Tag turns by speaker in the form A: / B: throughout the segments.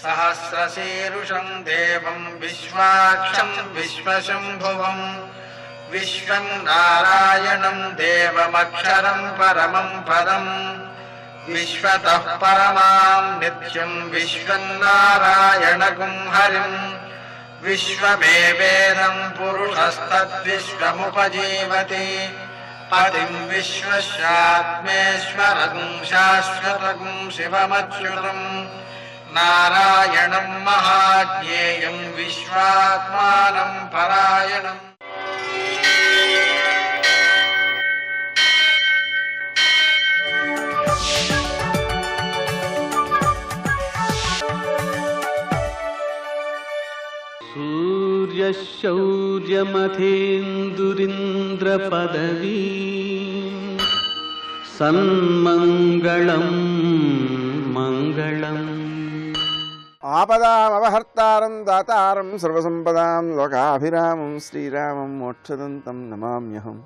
A: सहस्रशीरुषं देवं विश्वाक्षं विश्वशम्भुवं विश्वं नारायणं देवमक्षरं परमं पदं विश्वतः परमां नित्यं विश्वं नारायणगुं हरिं विश्वमेवेदं पुरुषस्तद्विश्वमुपजीवति पतिं विश्वस्यात्मेश्वरं शाश्वतं शिवमच्युतं नारायणं महाज्ञेयं विश्वात्मानं परायणम्।
B: सूर्यशौर्यमथेन्दुरिन्द्रपदवी सन्मङ्गलं मङ्गलम्।
C: ఆపదామవహర్తారం దాతారం సర్వసంపదాం లోకాభిరామం శ్రీరామం మోక్షదంతం నమామ్యహం.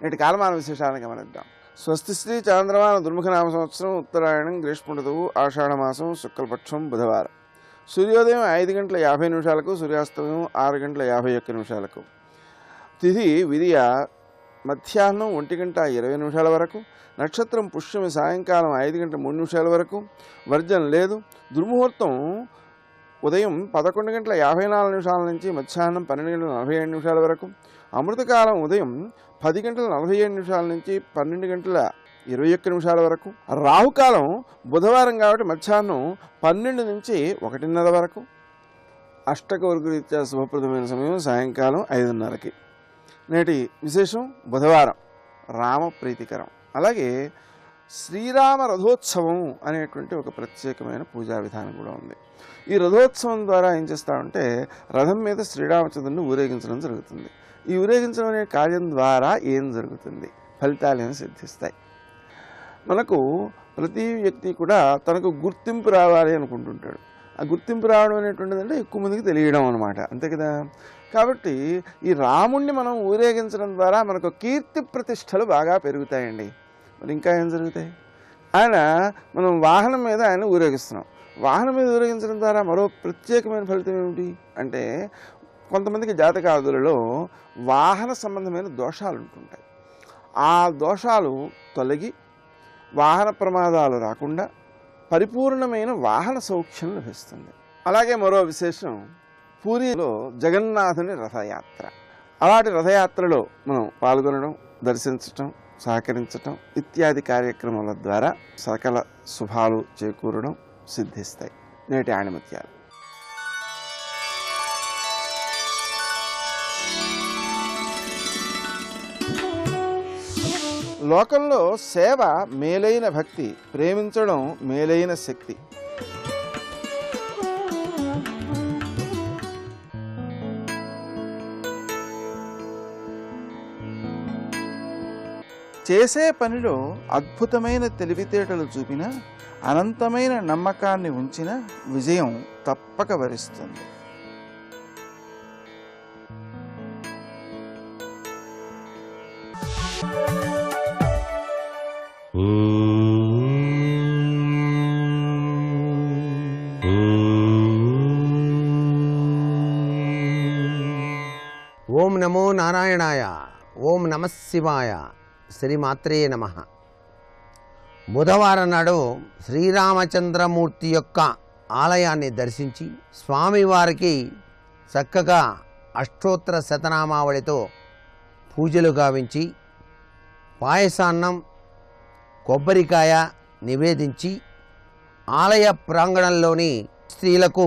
C: నేటి కాలమాన విశేషాలను గమనిద్దాం. స్వస్తి శ్రీ చాంద్రమాన దుర్ముఖనామ సంవత్సరం ఉత్తరాయణం గ్రీష్మ ఋతువు ఆషాఢమాసం శుక్లపక్షం బుధవారం. సూర్యోదయం 5:50 సూర్యాస్తమయం 6:51. తిథి విదియ మధ్యాహ్నం 1:20 వరకు. నక్షత్రం పుష్యమి సాయంకాలం 5:03 వరకు. వర్జం లేదు. దుర్ముహూర్తం ఉదయం 11:54 నుంచి మధ్యాహ్నం 12:47 వరకు. అమృతకాలం ఉదయం 10:47 నుంచి 12:21 వరకు. రాహుకాలం బుధవారం కాబట్టి మధ్యాహ్నం 12 నుంచి 1:30 వరకు. అష్టకవర్గరీత్యా శుభప్రదమైన సమయం సాయంకాలం 5:30కి. నేటి విశేషం బుధవారం రామప్రీతికరం. అలాగే శ్రీరామ రథోత్సవం అనేటువంటి ఒక ప్రత్యేకమైన పూజా విధానం కూడా ఉంది. ఈ రథోత్సవం ద్వారా ఏం చేస్తామంటే రథం మీద శ్రీరామచంద్రుని ఊరేగించడం జరుగుతుంది. ఈ ఊరేగించడం అనే కార్యం ద్వారా ఏం జరుగుతుంది, ఫలితాలు ఏమి సిద్ధిస్తాయి. మనకు ప్రతి వ్యక్తి కూడా తనకు గుర్తింపు రావాలి అనుకుంటుంటాడు. ఆ గుర్తింపు రావడం అనేటువంటిది అంటే ఎక్కువ మందికి తెలియడం అనమాట, అంతే కదా. కాబట్టి ఈ రాముణ్ణి మనం ఊరేగించడం ద్వారా మనకు కీర్తి ప్రతిష్టలు బాగా పెరుగుతాయండి. మరి ఇంకా ఏం జరుగుతాయి? మనం వాహనం మీద ఆయన ఊరేగిస్తున్నాం. వాహనం మీద ఊరేగించడం ద్వారా మరో ప్రత్యేకమైన ఫలితం ఏమిటి అంటే కొంతమందికి జాతకాదులలో వాహన సంబంధమైన దోషాలు ఉంటుంటాయి. ఆ దోషాలు తొలగి వాహన ప్రమాదాలు రాకుండా పరిపూర్ణమైన వాహన సౌఖ్యం లభిస్తుంది. అలాగే మరో విశేషం పూరిలో జగన్నాథుని రథయాత్ర. అలాంటి రథయాత్రలో మనం పాల్గొనడం, దర్శించటం, సహకరించటం ఇత్యాది కార్యక్రమాల ద్వారా సకల శుభాలు చేకూరడం సిద్ధిస్తాయి. నేటి ఆణిముత్యాలు. లోకంలో సేవ మేలైన భక్తి, ప్రేమించడం మేలైన శక్తి. చేసే పనిలో అద్భుతమైన తెలివితేటలు చూపిన, అనంతమైన నమ్మకాన్ని ఉంచిన విజయం తప్పక వరిస్తుంది.
D: ఓం నమో నారాయణాయ. ఓం నమః శివాయ. శ్రీమాత్రే నమః. బుధవారం నాడు శ్రీరామచంద్రమూర్తి యొక్క ఆలయాన్ని దర్శించి స్వామివారికి చక్కగా అష్టోత్తర శతనామావళితో పూజలు గావించి పాయసాన్నం, కొబ్బరికాయ నివేదించి ఆలయ ప్రాంగణంలోని స్త్రీలకు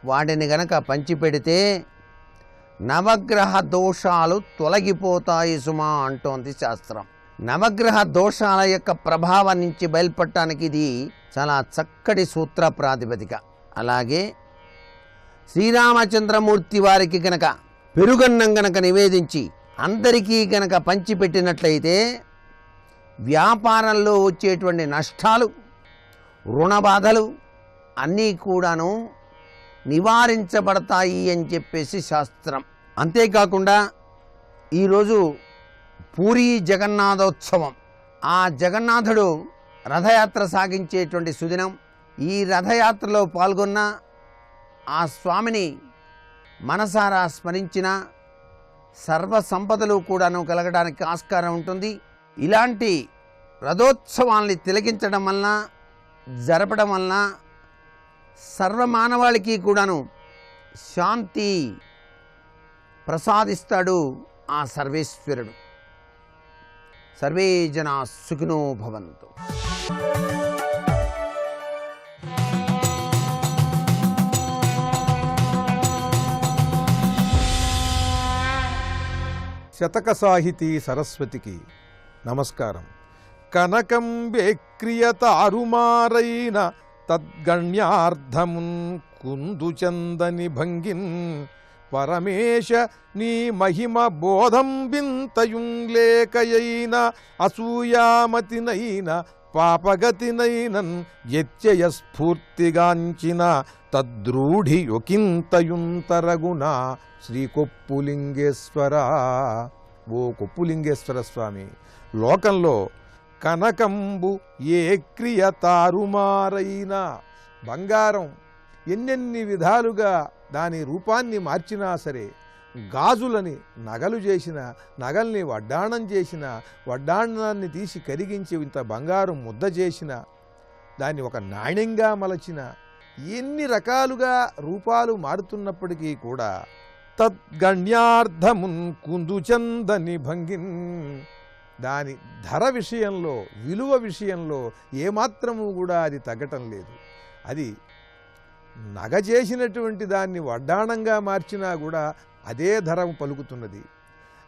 D: వాటిని గనక పంచిపెడితే నవగ్రహ దోషాలు తొలగిపోతాయి సుమా అంటోంది శాస్త్రం. నవగ్రహ దోషాల యొక్క ప్రభావం నుంచి బయలుపడటానికి ఇది చాలా చక్కటి సూత్ర ప్రాతిపదిక. అలాగే శ్రీరామచంద్రమూర్తి వారికి గనక పెరుగన్నం గనక నివేదించి అందరికీ గనక పంచిపెట్టినట్లయితే వ్యాపారంలో వచ్చేటువంటి నష్టాలు, రుణ బాధలు అన్నీ కూడాను నివారించబడతాయి అని చెప్పేసి శాస్త్రం. అంతేకాకుండా ఈరోజు పూరీ జగన్నాథోత్సవం. ఆ జగన్నాథుడు రథయాత్ర సాగించేటువంటి సుదినం. ఈ రథయాత్రలో పాల్గొన్న ఆ స్వామిని మనసారా స్మరించిన సర్వ సంపదలు కూడాను కలగడానికి ఆస్కారం ఉంటుంది. ఇలాంటి రథోత్సవాల్ని తిలకించడం వలన, జరపడం వలన సర్వమానవాళికి కూడాను శాంతి ప్రసాదిస్తాడు ఆ సర్వేశ్వరుడు. సర్వే జనా సుఖినో భవంతు.
E: శతక సాహితీ సరస్వతికి నమస్కారం. కనకం వేక్రియతారుమారైన తద్గణ్యార్థమున్ కుందుచందని భంగిన్ పరమేశ నీ మహిమ బోధం వింతయుంలేకయైన అసూయామతినైన పాపగతినైనన్ వ్యత్యయ స్ఫూర్తిగాంచిన తద్రూఢి యొకింతయుంతరగుణ శ్రీ కొప్పులింగేశ్వర. ఓ కొప్పులింగేశ్వర స్వామి, లోకంలో కనకంబు ఏ క్రియ తారుమారైన బంగారం ఎన్నెన్ని విధాలుగా దాని రూపాన్ని మార్చినా సరే, గాజులని నగలు చేసిన, నగల్ని వడ్డాణం చేసిన, వడ్డాణాన్ని తీసి కరిగించి ఇంత బంగారం ముద్ద చేసిన, దాన్ని ఒక నాణ్యంగా మలచిన, ఎన్ని రకాలుగా రూపాలు మారుతున్నప్పటికీ కూడా తద్గణ్యార్థమున్ కుందుచందని భంగిన్ దాని ధర విషయంలో, విలువ విషయంలో ఏమాత్రము కూడా అది తగ్గటం లేదు. అది నగ చేసినటువంటి దాన్ని వడ్డాణంగా మార్చినా కూడా అదే ధర పలుకుతున్నది.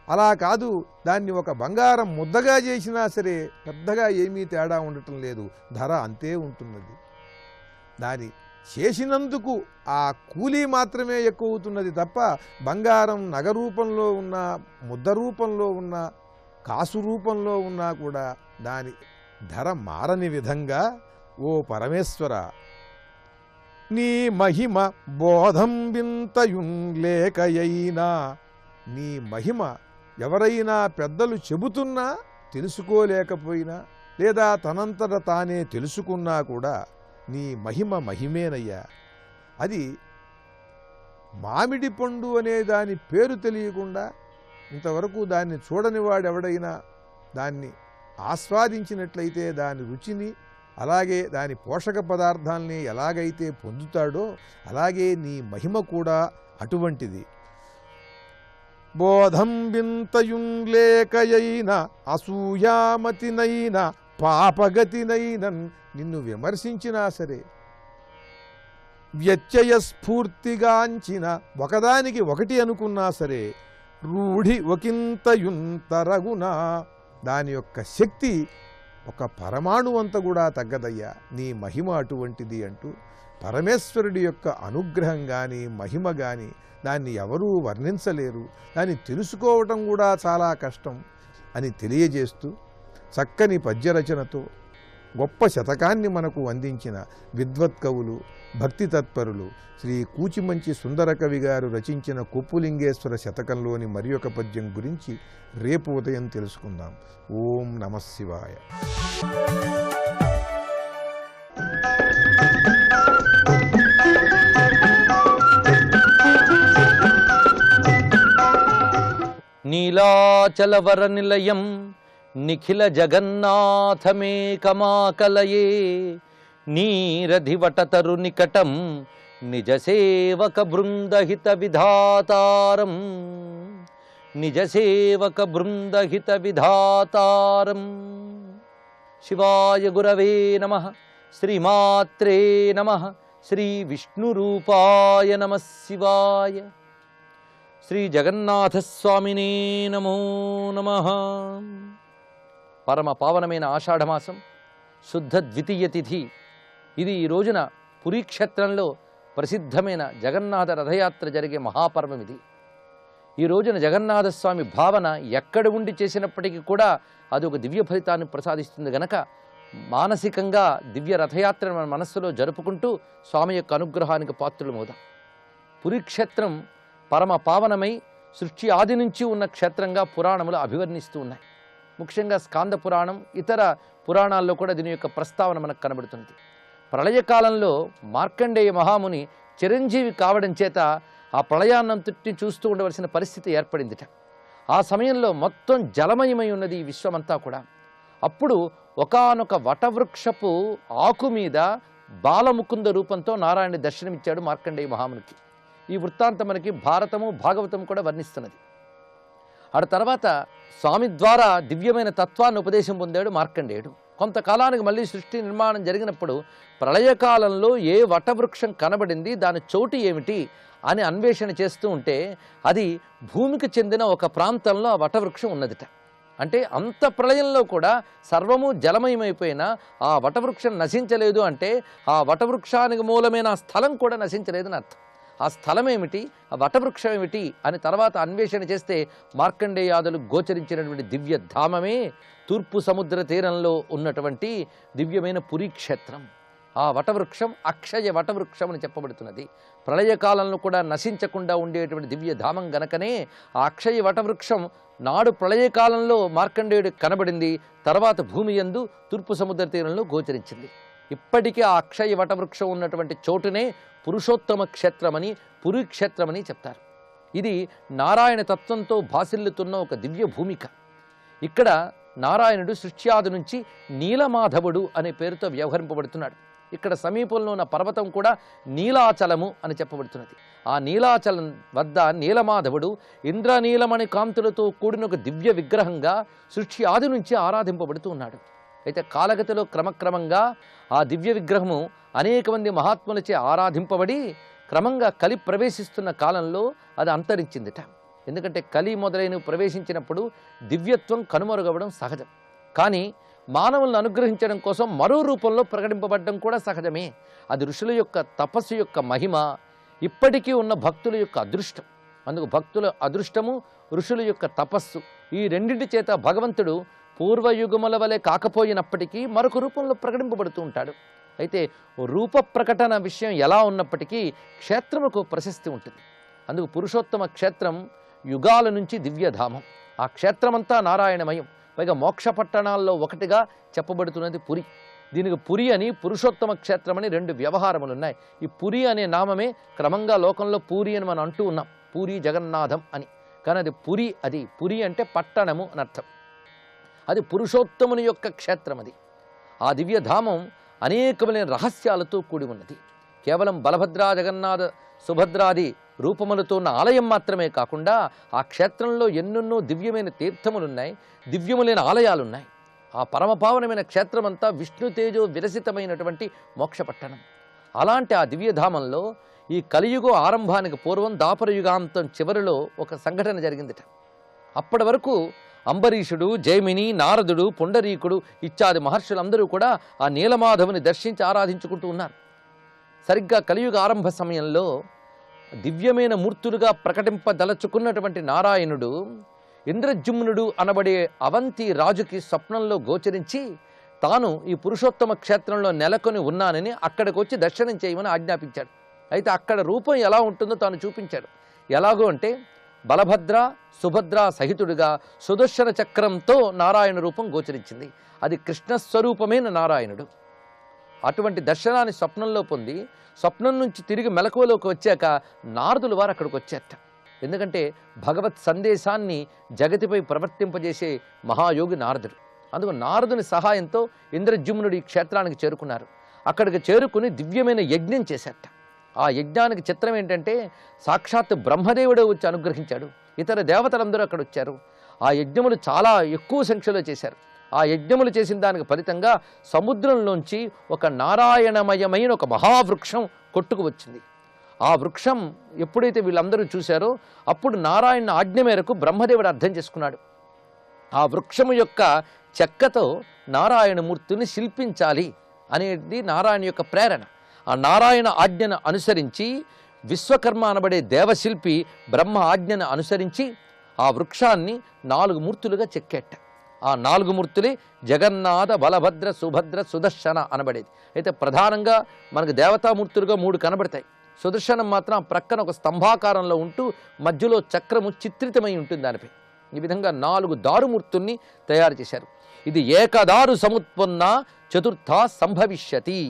E: అలా కాదు, దాన్ని ఒక బంగారం ముద్దగా చేసినా సరే పెద్దగా ఏమీ తేడా ఉండటం లేదు, ధర అంతే ఉంటున్నది. దాని చేసినందుకు ఆ కూలీ మాత్రమే ఎక్కువ అవుతున్నది తప్ప బంగారం నగ రూపంలో ఉన్న, ముద్ద రూపంలో ఉన్న, కాసు రూపంలో ఉన్నా కూడా దాని ధర మారని విధంగా ఓ పరమేశ్వర నీ మహిమ బోధం వింతయుంలేకయైనా, నీ మహిమ ఎవరైనా పెద్దలు చెబుతున్నా తెలుసుకోలేకపోయినా, లేదా తనంతట తానే తెలుసుకున్నా కూడా నీ మహిమ మహిమేనయ్యా. అది మామిడి పండు అనే దాని పేరు తెలియకుండా, ఇంతవరకు దాన్ని చూడని వాడెవడైనా దాన్ని ఆస్వాదించినట్లయితే దాని రుచిని, అలాగే దాని పోషక పదార్థాలని ఎలాగైతే పొందుతాడో అలాగే నీ మహిమ కూడా అటువంటిది. బోధం వింతయుంలేకయైన అసూయామతినైన పాపగతినైనన్ నిన్ను విమర్శించినా సరే, వ్యత్యయ స్ఫూర్తిగాంచిన ఒకదానికి ఒకటి అనుకున్నా సరే, రూఢి ఒకంతయుంతరగునా దాని యొక్క శక్తి ఒక పరమాణువంత కూడా తగ్గదయ్యా. నీ మహిమ అటువంటిది అంటూ పరమేశ్వరుడి యొక్క అనుగ్రహం కానీ, మహిమ కానీ దాన్ని ఎవరూ వర్ణించలేరు, దాన్ని తెలుసుకోవటం కూడా చాలా కష్టం అని తెలియజేస్తూ చక్కని పద్యరచనతో గొప్ప శతకాన్ని మనకు అందించిన విద్వత్ కవులు, భక్తి తత్పరులు శ్రీ కూచిమంచి సుందరకవి గారు రచించిన కొప్పులింగేశ్వర శతకంలోని మరి ఒక పద్యం గురించి రేపు ఉదయం తెలుసుకుందాం. ఓం నమః శివాయ.
F: నీలాచలవర నిలయం నిఖిల జగన్నాథమేకమాకలయే నీరధివటతరు నికటం నిజ సేవక బృందహిత విధాతారం నిజ సేవక బృందహిత విధాతారం. శివాయ గురవే నమః. శ్రీమాత్రే నమః. శ్రీ విష్ణురూపాయ నమః శివాయ. శ్రీ జగన్నాథస్వామినే నమో నమః. పరమ పావనమైన ఆషాఢమాసం శుద్ధ ద్వితీయ తిథి. ఇది ఈ రోజున పురీక్షేత్రంలో ప్రసిద్ధమైన జగన్నాథ రథయాత్ర జరిగే మహాపర్వం ఇది. ఈ రోజున జగన్నాథస్వామి భావన ఎక్కడ ఉండి చేసినప్పటికీ కూడా అది ఒక దివ్య ఫలితాన్ని ప్రసాదిస్తుంది గనక మానసికంగా దివ్య రథయాత్రను మన మనస్సులో జరుపుకుంటూ స్వామి యొక్క అనుగ్రహానికి పాత్రులమవుదాం. పురీక్షేత్రం పరమ పావనమై సృష్టి ఆది నుంచి ఉన్న క్షేత్రంగా పురాణములు అభివర్ణిస్తూ ఉన్నాయి. ముఖ్యంగా స్కాంద పురాణం, ఇతర పురాణాల్లో కూడా దీని యొక్క ప్రస్తావన మనకు కనబడుతుంది. ప్రళయకాలంలో మార్కండేయ మహాముని చిరంజీవి కావడం చేత ఆ ప్రళయాన్నంతటిని చూస్తూ ఉండవలసిన పరిస్థితి ఏర్పడిందిట. ఆ సమయంలో మొత్తం జలమయమై ఉన్నది ఈ విశ్వమంతా కూడా. అప్పుడు ఒకానొక వటవృక్షపు ఆకు మీద బాలముకుంద రూపంతో నారాయణ దర్శనమిచ్చాడు మార్కండేయ మహామునికి. ఈ వృత్తాంతం మనకి భారతము భాగవతం కూడా వర్ణిస్తున్నది. ఆ తర్వాత స్వామి ద్వారా దివ్యమైన తత్వాన్ని ఉపదేశం పొందాడు మార్కండేయుడు. కొంతకాలానికి మళ్ళీ సృష్టి నిర్మాణం జరిగినప్పుడు ప్రళయకాలంలో ఏ వటవృక్షం కనబడింది, దాని చోటు ఏమిటి అని అన్వేషణ చేస్తూ ఉంటే అది భూమికి చెందిన ఒక ప్రాంతంలో ఆ వటవృక్షం ఉన్నదిట. అంటే అంత ప్రళయంలో కూడా సర్వము జలమయమైపోయినా ఆ వటవృక్షం నశించలేదు అంటే ఆ వటవృక్షానికి మూలమైన ఆ స్థలం కూడా నశించలేదని అర్థం. ఆ స్థలం ఏమిటి, ఆ వటవృక్షం ఏమిటి అని తర్వాత అన్వేషణ చేస్తే మార్కండేయాదులు గోచరించినటువంటి దివ్య ధామమే తూర్పు సముద్ర తీరంలో ఉన్నటువంటి దివ్యమైన పురీక్షేత్రం. ఆ వటవృక్షం అక్షయ వటవృక్షం అని చెప్పబడుతున్నది. ప్రళయకాలంలో కూడా నశించకుండా ఉండేటువంటి దివ్య ధామం గనకనే ఆ అక్షయ వటవృక్షం నాడు ప్రళయకాలంలో మార్కండేయుడు కనబడింది, తర్వాత భూమి యందు తూర్పు సముద్ర తీరంలో గోచరించింది. ఇప్పటికీ ఆ అక్షయ వటవృక్షం ఉన్నటువంటి చోటునే పురుషోత్తమ క్షేత్రమని పురీక్షేత్రమని చెప్తారు. ఇది నారాయణ తత్వంతో భాసిల్లుతున్న ఒక దివ్య భూమిక. ఇక్కడ నారాయణుడు సృష్ట్యాది నుంచి నీలమాధవుడు అనే పేరుతో వ్యవహరింపబడుతున్నాడు. ఇక్కడ సమీపంలో ఉన్న పర్వతం కూడా నీలాచలము అని చెప్పబడుతున్నది. ఆ నీలాచలం వద్ద నీలమాధవుడు ఇంద్రనీలమణి కాంతులతో కూడిన ఒక దివ్య విగ్రహంగా సృష్టి ఆది నుంచి ఆరాధింపబడుతూ ఉన్నాడు. అయితే కాలగతిలో క్రమక్రమంగా ఆ దివ్య విగ్రహము అనేక మంది మహాత్ములచే ఆరాధింపబడి క్రమంగా కలి ప్రవేశిస్తున్న కాలంలో అది అంతరించిందిట. ఎందుకంటే కలి మొదలైనవి ప్రవేశించినప్పుడు దివ్యత్వం కనుమరుగవడం సహజం. కానీ మానవులను అనుగ్రహించడం కోసం మరో రూపంలో ప్రకటింపబడడం కూడా సహజమే. అది ఋషుల యొక్క తపస్సు యొక్క మహిమ, ఇప్పటికీ ఉన్న భక్తుల యొక్క అదృష్టం. అందుకు భక్తుల అదృష్టము, ఋషుల యొక్క తపస్సు, ఈ రెండింటి చేత భగవంతుడు పూర్వయుగముల వలె కాకపోయినప్పటికీ మరొక రూపంలో ప్రకటింపబడుతూ ఉంటాడు. అయితే రూప ప్రకటన విషయం ఎలా ఉన్నప్పటికీ క్షేత్రముకు ప్రశస్తి ఉంటుంది. అందుకు పురుషోత్తమ క్షేత్రం యుగాల నుంచి దివ్యధామం. ఆ క్షేత్రమంతా నారాయణమయం. పైగా మోక్ష పట్టణాల్లో ఒకటిగా చెప్పబడుతున్నది పురి. దీనికి పురి అని పురుషోత్తమ క్షేత్రం అని రెండు వ్యవహారములు ఉన్నాయి. ఈ పురి అనే నామమే క్రమంగా లోకంలో పూరి అని మనం అంటూ ఉన్నాం, పూరి జగన్నాథం అని. కానీ అది పురి, అది పురి అంటే పట్టణము అని అర్థం. అది పురుషోత్తముని యొక్క క్షేత్రం. అది ఆ దివ్యధామం అనేకమైన రహస్యాలతో కూడి ఉన్నది. కేవలం బలభద్ర జగన్నాథ సుభద్రాది రూపములతో ఉన్న ఆలయం మాత్రమే కాకుండా ఆ క్షేత్రంలో ఎన్నెన్నో దివ్యమైన తీర్థములున్నాయి, దివ్యములైన ఆలయాలున్నాయి. ఆ పరమపావనమైన క్షేత్రమంతా విష్ణు తేజో విరసితమైనటువంటి మోక్షపట్టణం. అలాంటి ఆ దివ్యధామంలో ఈ కలియుగ ఆరంభానికి పూర్వం దాపరయుగాంతం చివరిలో ఒక సంఘటన జరిగిందిట. అప్పటి వరకు అంబరీషుడు, జైమిని, నారదుడు, పుండరీకుడు ఇత్యాది మహర్షులందరూ కూడా ఆ నీలమాధవుని దర్శించి ఆరాధించుకుంటూ ఉన్నారు. సరిగ్గా కలియుగ ఆరంభ సమయంలో దివ్యమైన మూర్తులుగా ప్రకటింపదలచుకున్నటువంటి నారాయణుడు ఇంద్రజుమ్నుడు అనబడే అవంతి రాజుకి స్వప్నంలో గోచరించి తాను ఈ పురుషోత్తమ క్షేత్రంలో నెలకొని ఉన్నానని అక్కడికి వచ్చి దర్శనం చేయమని ఆజ్ఞాపించాడు. అయితే అక్కడ రూపం ఎలా ఉంటుందో తాను చూపించాడు. ఎలాగో అంటే బలభద్ర సుభద్ర సహితుడిగా సుదర్శన చక్రంతో నారాయణ రూపం గోచరించింది. అది కృష్ణస్వరూపమైన నారాయణుడు. అటువంటి దర్శనాన్ని స్వప్నంలో పొంది స్వప్నం నుంచి తిరిగి మెలకువలోకి వచ్చాక నారదులు వారు అక్కడికి వచ్చారట. ఎందుకంటే భగవత్ సందేశాన్ని జగతిపై ప్రవర్తింపజేసే మహాయోగి నారదుడు. అందుకు నారదుని సహాయంతో ఇంద్రజుమ్నుడు ఈ క్షేత్రానికి చేరుకున్నారు. అక్కడికి చేరుకుని దివ్యమైన యజ్ఞం చేశారట. ఆ యజ్ఞానికి చిత్రం ఏంటంటే సాక్షాత్ బ్రహ్మదేవుడే వచ్చి అనుగ్రహించాడు. ఇతర దేవతలందరూ అక్కడ వచ్చారు. ఆ యజ్ఞములు చాలా ఎక్కువ సంఖ్యలో చేశారు. ఆ యజ్ఞములు చేసిన దానికి ఫలితంగా సముద్రంలోంచి ఒక నారాయణమయమైన ఒక మహావృక్షం కొట్టుకు వచ్చింది. ఆ వృక్షం ఎప్పుడైతే వీళ్ళందరూ చూశారో అప్పుడు నారాయణ ఆజ్ఞ మేరకు బ్రహ్మదేవుడు అర్థం చేసుకున్నాడు. ఆ వృక్షము యొక్క చెక్కతో నారాయణమూర్తిని శిల్పించాలి అనేది నారాయణ యొక్క ప్రేరణ. ఆ నారాయణ ఆజ్ఞను అనుసరించి విశ్వకర్మ అనబడే దేవశిల్పి బ్రహ్మ ఆజ్ఞను అనుసరించి ఆ వృక్షాన్ని 4 మూర్తులుగా చెక్కేట. ఆ 4 మూర్తులే జగన్నాథ, బలభద్ర, సుభద్ర, సుదర్శన అనబడేది. అయితే ప్రధానంగా మనకు దేవతామూర్తులుగా 3 కనబడతాయి. సుదర్శనం మాత్రం ప్రక్కన ఒక స్తంభాకారంలో ఉంటూ మధ్యలో చక్రము చిత్రితమై ఉంటుంది దానిపై. ఈ విధంగా 4 దారుమూర్తుల్ని తయారు చేశారు. ఇది ఏకదారు సముత్పన్న చతుర్థ సంభవిష్యతి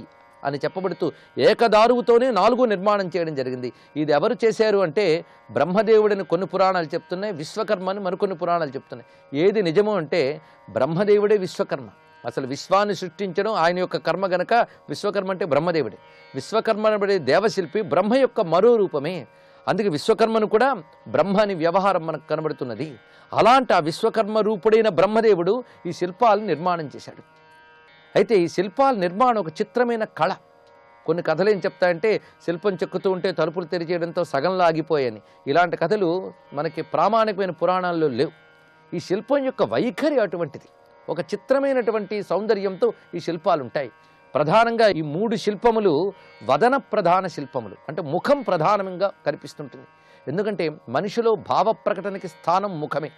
F: అని చెప్పబడుతూ ఏకదారువుతోనే 4 నిర్మాణం చేయడం జరిగింది. ఇది ఎవరు చేశారు అంటే బ్రహ్మదేవుడిని కొన్ని పురాణాలు చెప్తున్నాయి, విశ్వకర్మని మరికొన్ని పురాణాలు చెప్తున్నాయి. ఏది నిజమో అంటే బ్రహ్మదేవుడే విశ్వకర్మ. అసలు విశ్వాన్ని సృష్టించడం ఆయన యొక్క కర్మ గనక విశ్వకర్మ అంటే బ్రహ్మదేవుడే. విశ్వకర్మ అనబడే దేవశిల్పి బ్రహ్మ యొక్క మరో రూపమే. అందుకే విశ్వకర్మను కూడా బ్రహ్మ అని వ్యవహారం మనకు కనబడుతున్నది. అలాంటి ఆ విశ్వకర్మ రూపుడైన బ్రహ్మదేవుడు ఈ శిల్పాలను నిర్మాణం చేశాడు. అయితే ఈ శిల్పాల నిర్మాణం ఒక చిత్రమైన కళ. కొన్ని కథలు ఏం చెప్తాయంటే శిల్పం చెక్కుతూ ఉంటే తలుపులు తెరిచేయడంతో సగంలో ఆగిపోయాయని. ఇలాంటి కథలు మనకి ప్రామాణికమైన పురాణాల్లో లేవు. ఈ శిల్పం యొక్క వైఖరి అటువంటిది. ఒక చిత్రమైనటువంటి సౌందర్యంతో ఈ శిల్పాలు ఉంటాయి. ప్రధానంగా ఈ 3 శిల్పములు వదన ప్రధాన శిల్పములు, అంటే ముఖం ప్రధానంగా కనిపిస్తుంటుంది. ఎందుకంటే మనిషిలో భావ ప్రకటనకి స్థానం ముఖమే.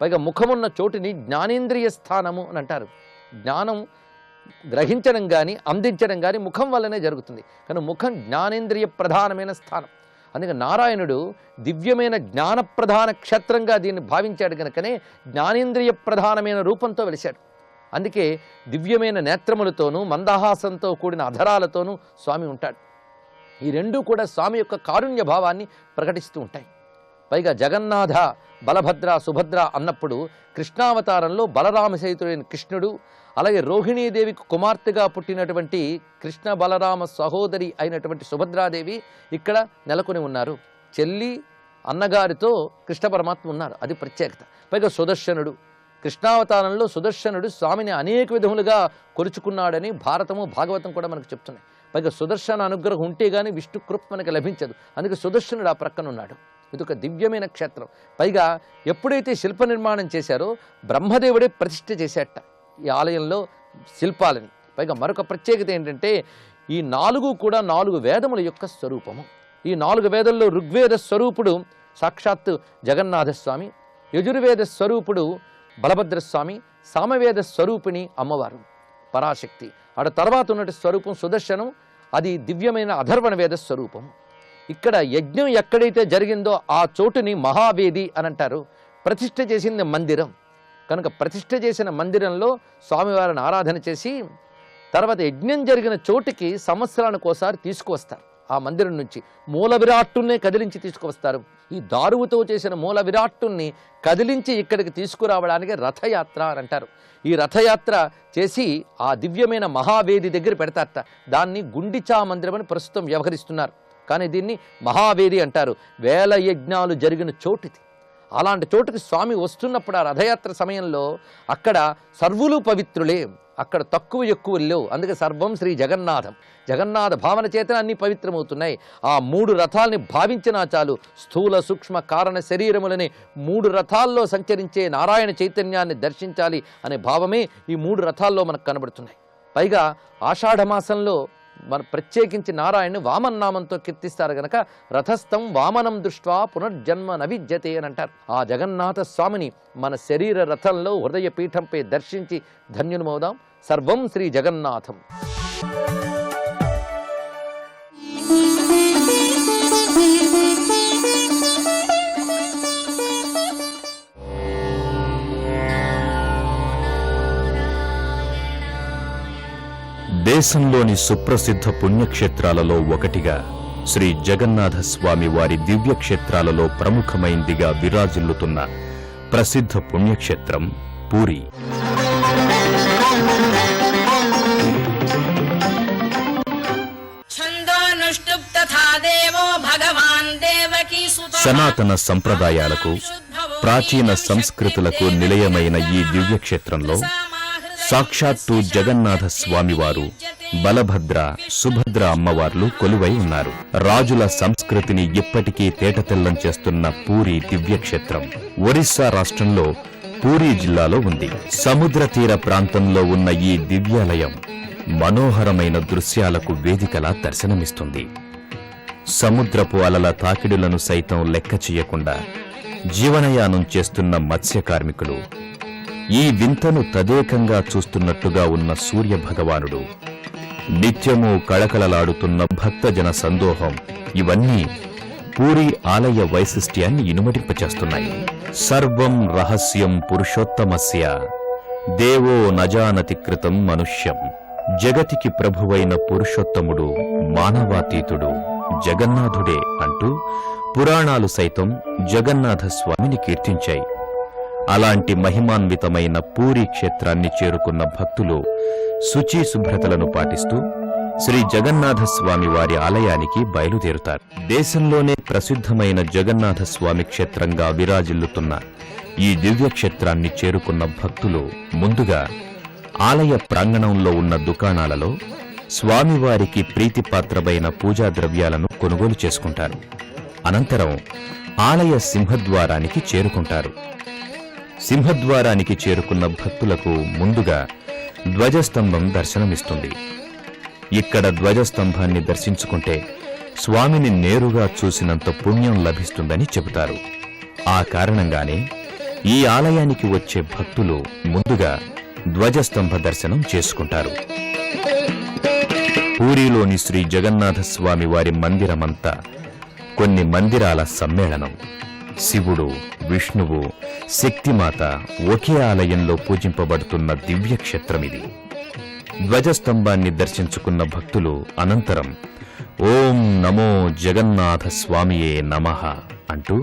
F: పైగా ముఖమున్న చోటుని జ్ఞానేంద్రియ స్థానము అని అంటారు. జ్ఞానం గ్రహించడం కానీ అందించడం కానీ ముఖం వల్లనే జరుగుతుంది. కానీ ముఖం జ్ఞానేంద్రియ ప్రధానమైన స్థానం. అందుకే నారాయణుడు దివ్యమైన జ్ఞాన ప్రధాన క్షేత్రంగా దీన్ని భావించాడు కనుకనే జ్ఞానేంద్రియ ప్రధానమైన రూపంతో వెలిశాడు. అందుకే దివ్యమైన నేత్రములతోనూ మందహాసంతో కూడిన అధరాలతోనూ స్వామి ఉంటాడు. ఈ రెండూ కూడా స్వామి యొక్క కారుణ్య భావాన్ని ప్రకటిస్తూ ఉంటాయి. పైగా జగన్నాథ బలభద్ర సుభద్ర అన్నప్పుడు కృష్ణావతారంలో బలరామ సహితుడైన కృష్ణుడు, అలాగే రోహిణీదేవికి కుమార్తెగా పుట్టినటువంటి కృష్ణ బలరామ సహోదరి అయినటువంటి సుభద్రాదేవి ఇక్కడ నెలకొని ఉన్నారు. చెల్లి అన్నగారితో కృష్ణ పరమాత్మ ఉన్నారు. అది ప్రత్యేకత. పైగా సుదర్శనుడు, కృష్ణావతారంలో సుదర్శనుడు స్వామిని అనేక విధములుగా కొలుచుకున్నాడని భారతము భాగవతం కూడా మనకు చెప్తున్నాయి. పైగా సుదర్శన అనుగ్రహం ఉంటే కానీ విష్ణు కృప మనకు లభించదు. అందుకే సుదర్శనుడు ఆ ప్రక్కన ఉన్నాడు. ఇది ఒక దివ్యమైన క్షేత్రం. పైగా ఎప్పుడైతే శిల్ప నిర్మాణం చేశారో బ్రహ్మదేవుడే ప్రతిష్ఠ చేసేట ఈ ఆలయంలో శిల్పాలని. పైగా మరొక ప్రత్యేకత ఏంటంటే ఈ 4 కూడా 4 వేదముల యొక్క స్వరూపము. ఈ 4 వేదంలో ఋగ్వేద స్వరూపుడు సాక్షాత్తు జగన్నాథస్వామి, యజుర్వేద స్వరూపుడు బలభద్రస్వామి, సామవేద స్వరూపిణి అమ్మవారు పరాశక్తి. ఆడ తర్వాత ఉన్నటి స్వరూపం సుదర్శనం, అది దివ్యమైన అధర్వణ వేద స్వరూపం. ఇక్కడ యజ్ఞం ఎక్కడైతే జరిగిందో ఆ చోటుని మహావేది అని అంటారు. ప్రతిష్ఠ చేసింది మందిరం కనుక ప్రతిష్ఠ చేసిన మందిరంలో స్వామివారిని ఆరాధన చేసి తర్వాత యజ్ఞం జరిగిన చోటుకి సంవత్సరానికి ఒకసారి తీసుకువస్తారు. ఆ మందిరం నుంచి మూల విరాట్టున్నే కదిలించి తీసుకువస్తారు. ఈ దారువుతో చేసిన మూల విరాట్టుని కదిలించి ఇక్కడికి తీసుకురావడానికి రథయాత్ర అని అంటారు. ఈ రథయాత్ర చేసి ఆ దివ్యమైన మహావేది దగ్గర పెడతారట. దాన్ని గుండిచా మందిరం అని ప్రస్తుతం వ్యవహరిస్తున్నారు. కానీ దీన్ని మహావేది అంటారు. వేల యజ్ఞాలు జరిగిన చోటిది. అలాంటి చోటుకి స్వామి వస్తున్నప్పుడు ఆ రథయాత్ర సమయంలో అక్కడ సర్వులు పవిత్రులే, అక్కడ తక్కువ ఎక్కువ లేవు. అందుకే సర్వం శ్రీ జగన్నాథం, జగన్నాథ భావన చేత అన్ని పవిత్రమవుతున్నాయి. ఆ 3 రథాలని భావించినా చాలు. స్థూల సూక్ష్మ కారణ శరీరములని 3 రథాల్లో సంచరించే నారాయణ చైతన్యాన్ని దర్శించాలి అనే భావమే ఈ 3 రథాల్లో మనకు కనబడుతున్నాయి. పైగా ఆషాఢమాసంలో మన ప్రత్యేకించి నారాయణని వామన్నామంతో కీర్తిస్తారు గనక రథస్థం వామనం దృష్ట్వా పునర్జన్మ నవిద్యతే అని అంటారు. ఆ జగన్నాథ స్వామిని మన శరీర రథంలో హృదయ పీఠంపై దర్శించి ధన్యులమవుదాం. సర్వం శ్రీ జగన్నాథం.
G: దేశంలోని సుప్రసిద్ధ పుణ్యక్షేత్రాలలో ఒకటిగా శ్రీ జగన్నాథ స్వామి వారి దివ్యక్షేత్రాలలో ప్రముఖమైందిగా విరాజిల్లుతున్న ప్రసిద్ధ పుణ్యక్షేత్రం పూరి. సనాతన సంప్రదాయాలకు ప్రాచీన సంస్కృతులకు నిలయమైన ఈ దివ్యక్షేత్రంలో సాక్షాత్తు జగన్నాథ స్వామివారు, బలభద్ర సుభద్ర అమ్మవార్లు కొలువై ఉన్నారు. రాజుల సంస్కృతిని ఇప్పటికీ తేటతెల్లం చేస్తున్న పూరి దివ్యక్షేత్రం ఒరిస్సా రాష్ట్రంలో పూరి జిల్లాలో ఉంది. సముద్ర తీర ప్రాంతంలో ఉన్న ఈ దివ్యాలయం మనోహరమైన దృశ్యాలకు వేదికలా దర్శనమిస్తుంది. సముద్రపు అలల తాకిడులను సైతం లెక్క చేయకుండా జీవనయానం చేస్తున్న మత్స్య కార్మికులు, ఈ వింతను తదేకంగా చూస్తున్నట్టుగా ఉన్న సూర్య భగవానుడు, నిత్యము కళకళలాడుతున్న భక్తజన సందోహం, ఇవన్నీ పూరి ఆలయ వైశిష్ట్యాన్ని ఇనుమడింపచేస్తున్నాయి. సర్వం రహస్యం పురుషోత్తమస్య దేవో నజానతి కృతం మనుష్యం జగతికి ప్రభువైన పురుషోత్తముడు మానవాతీతుడు జగన్నాథుడే అంటూ పురాణాలు సైతం జగన్నాథ స్వామిని కీర్తించాయి. అలాంటి మహిమాన్వితమైన పూరీ క్షేత్రాన్ని చేరుకున్న భక్తులు శుచి శుభ్రతలను పాటిస్తూ శ్రీ జగన్నాథ స్వామి వారి ఆలయానికి బయలుదేరుతారు. దేశంలోనే ప్రసిద్ధమైన జగన్నాథ స్వామి క్షేత్రంగా విరాజిల్లుతున్న ఈ దివ్యక్షేత్రాన్ని చేరుకున్న భక్తులు ముందుగా ఆలయ ప్రాంగణంలో ఉన్న దుకాణాలలో స్వామివారికి ప్రీతిపాత్రమైన పూజా ద్రవ్యాలను కొనుగోలు చేసుకుంటారు. అనంతరం ఆలయ సింహద్వారానికి చేరుకుంటారు. సింహద్వారానికి చేరుకున్న భక్తులకు ముందుగా ధ్వజస్తంభం దర్శనమిస్తుంది. ఇక్కడ ధ్వజస్తంభాన్ని దర్శించుకుంటే స్వామిని నేరుగా చూసినంత పుణ్యం లభిస్తుందని చెబుతారు. ఆ కారణంగానే ఈ ఆలయానికి వచ్చే భక్తులు ముందుగా ధ్వజస్తంభ దర్శనం చేసుకుంటారు. పూరీలోని శ్రీ జగన్నాథ స్వామి వారి మందిరమంతా కొన్ని మందిరాల సమ్మేళనం. శివుడు, విష్ణువు, శక్తిమాత ఒకే ఆలయంలో పూజింపబడుతున్న దివ్యక్షేత్రమిది. ధ్వజస్తంభాన్ని దర్శించుకున్న భక్తులు అనంతరం ఓం నమో జగన్నాథ స్వామియే నమః అంటూ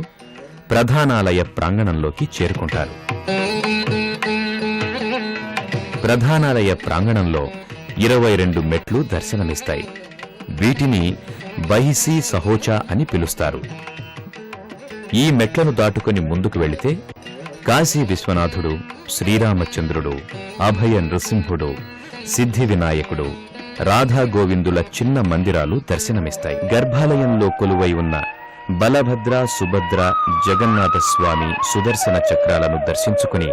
G: ప్రధానాలయ ప్రాంగణంలోకి చేరుకుంటారు. ప్రధానాలయ ప్రాంగణంలో 22 మెట్లు దర్శనమిస్తాయి. వీటిని బహిసి సహోచా అని పిలుస్తారు. ఈ మెట్లను దాటుకుని ముందుకు వెళితే కాశీ విశ్వనాథుడు, శ్రీరామచంద్రుడు, అభయ నృసింహుడు, సిద్ధి వినాయకుడు, రాధా గోవిందుల చిన్న మందిరాలు దర్శనమిస్తాయి. గర్భాలయంలో కొలువై ఉన్న బలభద్ర, సుభద్ర, జగన్నాథ స్వామి సుదర్శన చక్రాలను దర్శించుకుని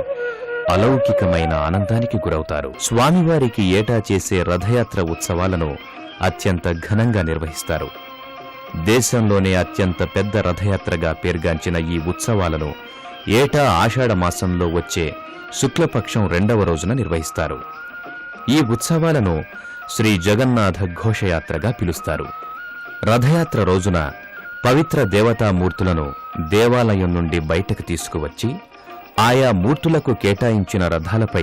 G: అలౌకికమైన ఆనందానికి గురవుతారు. స్వామివారికి ఏటా చేసే రథయాత్ర ఉత్సవాలను అత్యంత ఘనంగా నిర్వహిస్తారు. దేశంలోనే అత్యంత పెద్ద రథయాత్రగా పేర్గాంచిన ఈ ఉత్సవాలను ఏటా ఆషాఢ మాసంలో వచ్చే శుక్లపక్షం 2వ రోజున నిర్వహిస్తారు. ఈ ఉత్సవాలను శ్రీ జగన్నాథ ఘోషయాత్రగా పిలుస్తారు. రథయాత్ర రోజున పవిత్ర దేవతామూర్తులను దేవాలయం నుండి బయటకు తీసుకువచ్చి ఆయా మూర్తులకు కేటాయించిన రథాలపై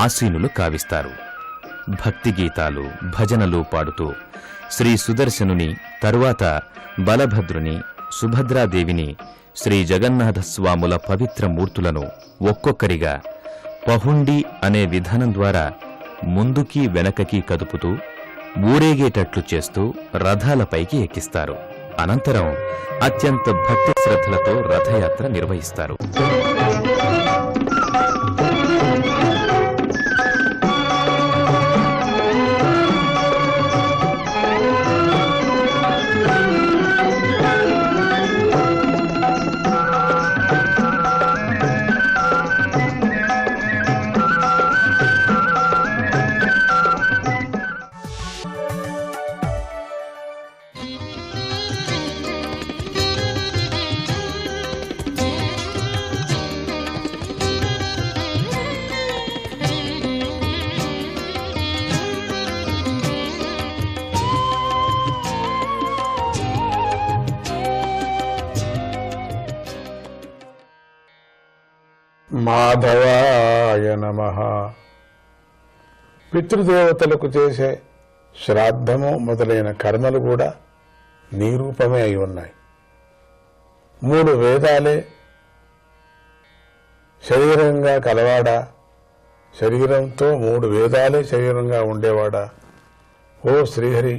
G: ఆసీనులు కావిస్తారు. భక్తి గీతాలు, భజనలు పాడుతూ శ్రీ సుదర్శనుని, తరువాత బలభద్రుని, సుభద్రాదేవిని, శ్రీ జగన్నాథ స్వాముల పవిత్ర మూర్తులను ఒక్కొక్కరిగా పహుండి అనే విధానం ద్వారా ముందుకి వెనకకి కదుపుతూ ఊరేగేటట్లు చేస్తూ రథాలపైకి ఎక్కిస్తారు. అనంతరం అత్యంత భక్తి శ్రద్ధలతో రథయాత్ర నిర్వహిస్తారు.
H: మాధవాయ నమః. పితృదేవతలకు చేసే శ్రాద్ధము మొదలైన కర్మలు కూడా నీ రూపమే అయి ఉన్నాయి. 3 వేదాలే శరీరంగా కలవాడా, శరీరంతో 3 వేదాలే శరీరంగా ఉండేవాడా? ఓ శ్రీహరి,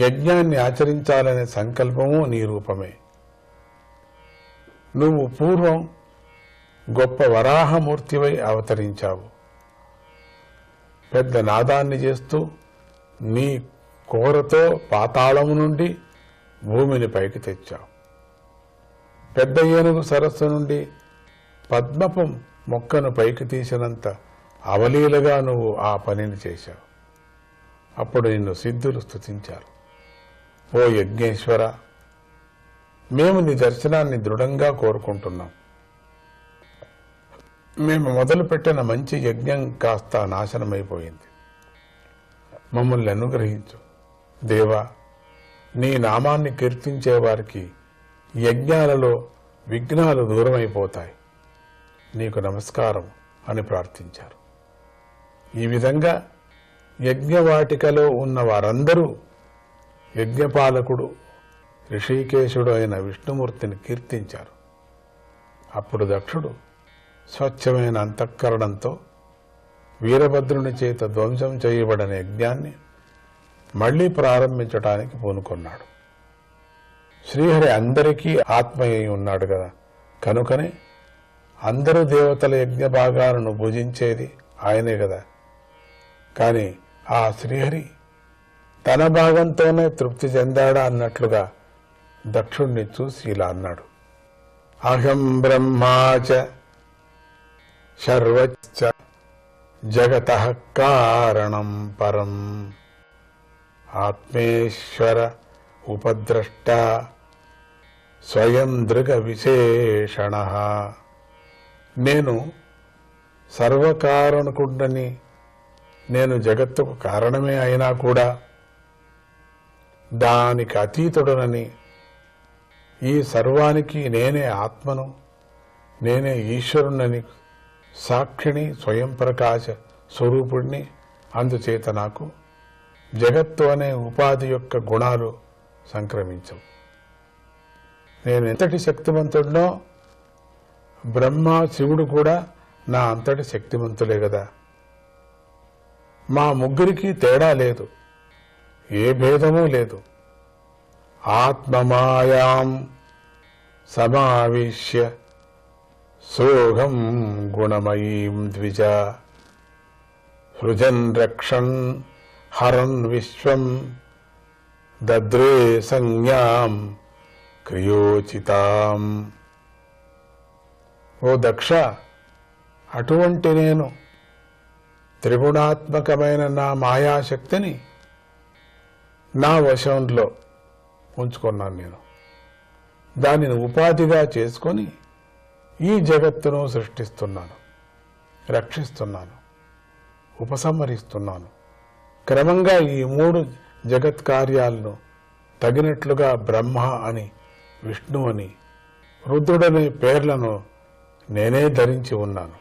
H: యజ్ఞాన్ని ఆచరించాలనే సంకల్పము నీ రూపమే. నువ్వు పూర్వం గొప్ప వరాహమూర్తివై అవతరించావు. పెద్ద నాదాన్ని చేస్తూ నీ కోరతో పాతాళము నుండి భూమిని పైకి తెచ్చావు. పెద్ద ఏనుగు సరస్సు నుండి పద్మపు మొక్కను పైకి తీసినంత అవలీలగా నువ్వు ఆ పనిని చేశావు. అప్పుడు నిన్ను సిద్ధులు స్తుతించారు. ఓ యజ్ఞేశ్వర, మేము నీ దర్శనాన్ని దృఢంగా కోరుకుంటున్నాం. మేము మొదలుపెట్టిన మంచి యజ్ఞం కాస్త నాశనమైపోయింది. మమ్మల్ని అనుగ్రహించు దేవా. నీ నామాన్ని కీర్తించే వారికి యజ్ఞాలలో విఘ్నాలు దూరమైపోతాయి. నీకు నమస్కారం అని ప్రార్థించారు. ఈ విధంగా యజ్ఞవాటికలో ఉన్న వారందరూ యజ్ఞపాలకుడు ఋషికేశుడు అయిన విష్ణుమూర్తిని కీర్తించారు. అప్పుడు దక్షుడు స్వచ్ఛమైన అంతఃకరణంతో వీరభద్రుని చేత ధ్వంసం చేయబడిన యజ్ఞాన్ని మళ్లీ ప్రారంభించడానికి పూనుకొన్నాడు. శ్రీహరి అందరికీ ఆత్మయ్యి ఉన్నాడు కదా, కనుకనే అందరూ దేవతల యజ్ఞ భాగాలను భుజించేది ఆయనే కదా. కానీ ఆ శ్రీహరి తన భాగంతోనే తృప్తి చెందాడా అన్నట్లుగా దక్షుణ్ణి చూసి ఇలా అన్నాడు: అహం బ్రహ్మాచ సర్వచ్చ జగతః కారణం పరం ఆత్మేశ్వర ఉపద్రష్ట స్వయం దృగ విశేషణ. నేను సర్వకారణకుడని, నేను జగత్తుకు కారణమే అయినా కూడా దానికి అతీతుడనని, ఈ సర్వానికి నేనే ఆత్మను, నేనే ఈశ్వరునని సాక్షిని, స్వయం ప్రకాశ స్వరూపుడిని. అందుచేత నాకు జగత్తు అనే ఉపాధి యొక్క గుణాలు సంక్రమించవు. నేను ఎంతటి శక్తివంతుడినో బ్రహ్మ శివుడు కూడా నా అంతటి శక్తివంతులే కదా. మా ముగ్గురికి తేడా లేదు, ఏ భేదమూ లేదు. ఆత్మమాయాం సమావిశ్య సోహం గుణమయీం ద్విజ సృజన్ రక్షన్ హరన్ విశ్వం దద్రే సంజ్ఞాం క్రియోచితాం. ఓ దక్ష, అటువంటి నేను త్రిగుణాత్మకమైన నా మాయాశక్తిని నా వశంలో ఉంచుకున్నాను. నేను దానిని ఉపాధిగా చేసుకొని ఈ జగత్తును సృష్టిస్తున్నాను, రక్షిస్తున్నాను, ఉపసంహరిస్తున్నాను. క్రమంగా ఈ 3 జగత్ కార్యాలను తగినట్లుగా బ్రహ్మ అని, విష్ణు అని, రుద్రుడనే పేర్లను నేనే ధరించి ఉన్నాను.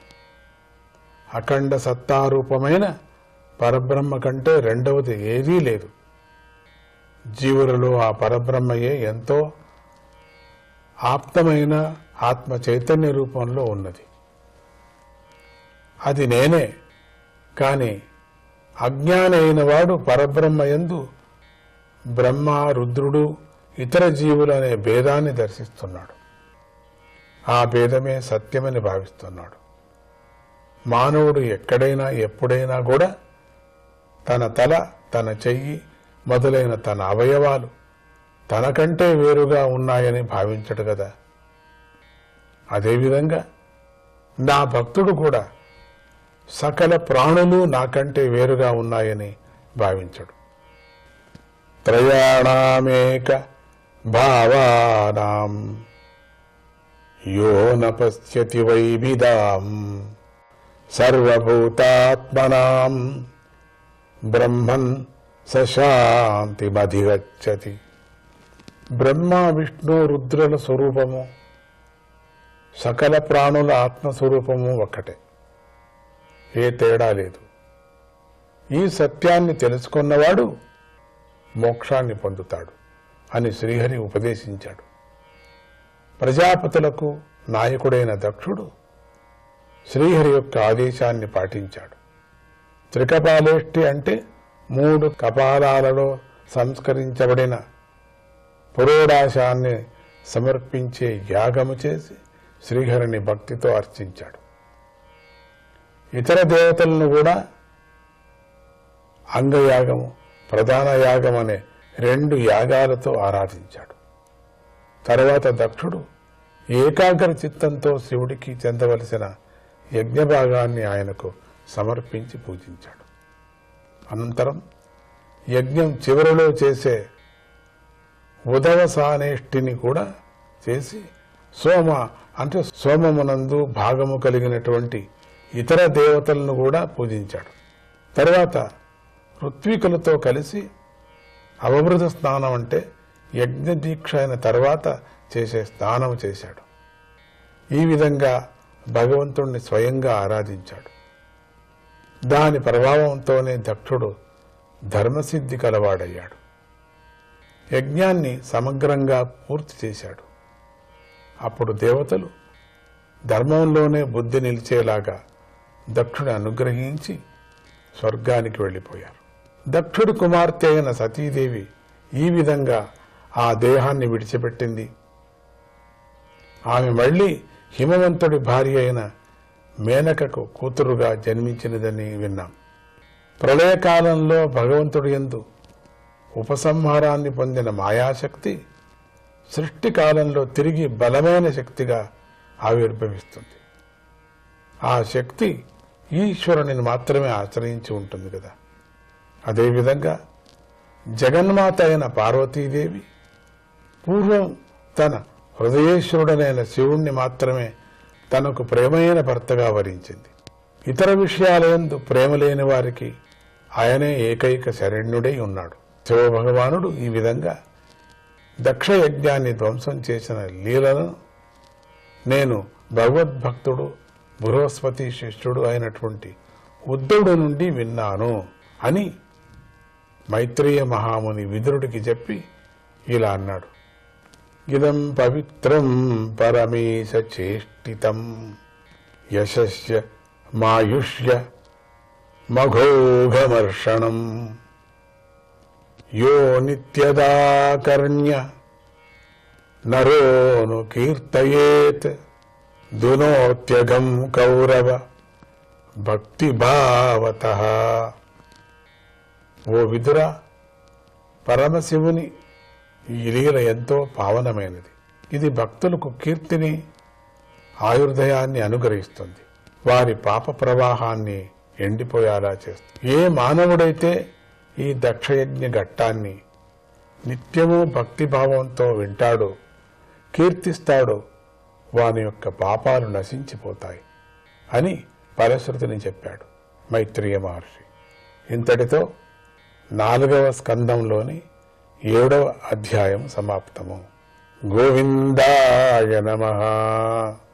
H: అఖండ సత్తారూపమైన పరబ్రహ్మ కంటే రెండవది ఏదీ లేదు. జీవులలో ఆ పరబ్రహ్మయే ఎంతో ఆప్తమైన ఆత్మ చైతన్య రూపంలో ఉన్నది. అది నేనే. కాని అజ్ఞాని అయిన వాడు పరబ్రహ్మయందు బ్రహ్మ, రుద్రుడు, ఇతర జీవులు అనే భేదాన్ని దర్శిస్తున్నాడు. ఆ భేదమే సత్యమని భావిస్తున్నాడు. మానవుడు ఎక్కడైనా ఎప్పుడైనా కూడా తన తల, తన చెయ్యి మొదలైన తన అవయవాలు తనకంటే వేరుగా ఉన్నాయని భావించడు కదా. అదేవిధంగా నా భక్తుడు కూడా సకల ప్రాణులు నాకంటే వేరుగా ఉన్నాయని భావించడు. త్రయాణామేక భావానాం యో న పశ్యతి వైవిధాం సర్వభూతాత్మనాం బ్రహ్మన్ సశాంతిమధిగచ్చతి. బ్రహ్మ, విష్ణు, రుద్రుల స్వరూపము, సకల ప్రాణుల ఆత్మస్వరూపము ఒక్కటే, ఏ తేడా లేదు. ఈ సత్యాన్ని తెలుసుకున్నవాడు మోక్షాన్ని పొందుతాడు అని శ్రీహరి ఉపదేశించాడు. ప్రజాపతులకు నాయకుడైన దక్షుడు శ్రీహరి యొక్క ఆదేశాన్ని పాటించాడు. త్రికపాలేష్టి అంటే 3 కపాలాలలో సంస్కరించబడిన పురోడాశాన్ని సమర్పించే యాగము చేసి శ్రీహరిని భక్తితో అర్చించాడు. ఇతర దేవతలను కూడా అంగయాగము, ప్రధాన యాగం అనే 2 యాగాలతో ఆరాధించాడు. తరువాత దక్షుడు ఏకాగ్ర చిత్తంతో శివుడికి చెందవలసిన యజ్ఞభాగాన్ని ఆయనకు సమర్పించి పూజించాడు. అనంతరం యజ్ఞం చివరిలో చేసే ఉదవసానేష్టిని కూడా చేసి సోమ అంటే సోమమునందు భాగము కలిగినటువంటి ఇతర దేవతలను కూడా పూజించాడు. తరువాత ఋత్వికులతో కలిసి అవబృత స్నానం అంటే యజ్ఞ దీక్ష అయిన తర్వాత చేసే స్నానం చేశాడు. ఈ విధంగా భగవంతుణ్ణి స్వయంగా ఆరాధించాడు. దాని ప్రభావంతోనే దక్షుడు ధర్మసిద్ధి కలవాడయ్యాడు. యజ్ఞాన్ని సమగ్రంగా పూర్తి చేశాడు. అప్పుడు దేవతలు ధర్మంలోనే బుద్ధి నిలిచేలాగా దక్షుని అనుగ్రహించి స్వర్గానికి వెళ్ళిపోయారు. దక్షుడి కుమార్తె అయిన సతీదేవి ఈ విధంగా ఆ దేహాన్ని విడిచిపెట్టింది. ఆమె మళ్ళీ హిమవంతుడి భార్య అయిన మేనకకు కూతురుగా జన్మించినదని విన్నాం. ప్రళయకాలంలో భగవంతుడి యందు ఉపసంహారాన్ని పొందిన మాయాశక్తి సృష్టి కాలంలో తిరిగి బలమైన శక్తిగా ఆవిర్భవిస్తుంది. ఆ శక్తి ఈశ్వరుని మాత్రమే ఆశ్రయించి ఉంటుంది కదా. అదేవిధంగా జగన్మాత అయిన పార్వతీదేవి పూర్వం తన హృదయేశ్వరుడనైన శివుణ్ణి మాత్రమే తనకు ప్రేమైన భర్తగా వరించింది. ఇతర విషయాలందు ప్రేమ లేని వారికి ఆయనే ఏకైక శరణ్యుడై ఉన్నాడు. శివభగవానుడు ఈ విధంగా దక్షయజ్ఞాన్ని ధ్వంసం చేసిన లీలను నేను భగవద్భక్తుడు బృహస్పతి శిష్యుడు అయినటువంటి ఉద్ధవుడు నుండి విన్నాను అని మైత్రేయ మహాముని విదురుడికి చెప్పి ఇలా అన్నాడు. ఇదం పవిత్రం పరమేశ చేష్టితం యశస్య మాయుష్య మఘోఘమర్షణం యో నిత్యదాకర్ణ్య నరోను కీర్తయేత్ దునోత్యగం కౌరవ భక్తిభావతః. ఓ విదురా, పరమశివుని ఈ లీల ఎంతో పావనమైనది. ఇది భక్తులకు కీర్తిని ఆయుర్దయాన్ని అనుగ్రహిస్తుంది. వారి పాప ప్రవాహాన్ని ఎండిపోయేలా చేస్తుంది. ఏ మానవుడైతే ఈ దక్షయజ్ఞ ఘట్టాన్ని నిత్యము భక్తిభావంతో వింటాడో కీర్తిస్తాడో వాని యొక్క పాపాలు నశించిపోతాయి అని ఫలశ్రుతిని చెప్పాడు మైత్రేయ మహర్షి. ఇంతటితో 4వ స్కందంలోని 7వ అధ్యాయం సమాప్తము. గోవిందాయ నమః.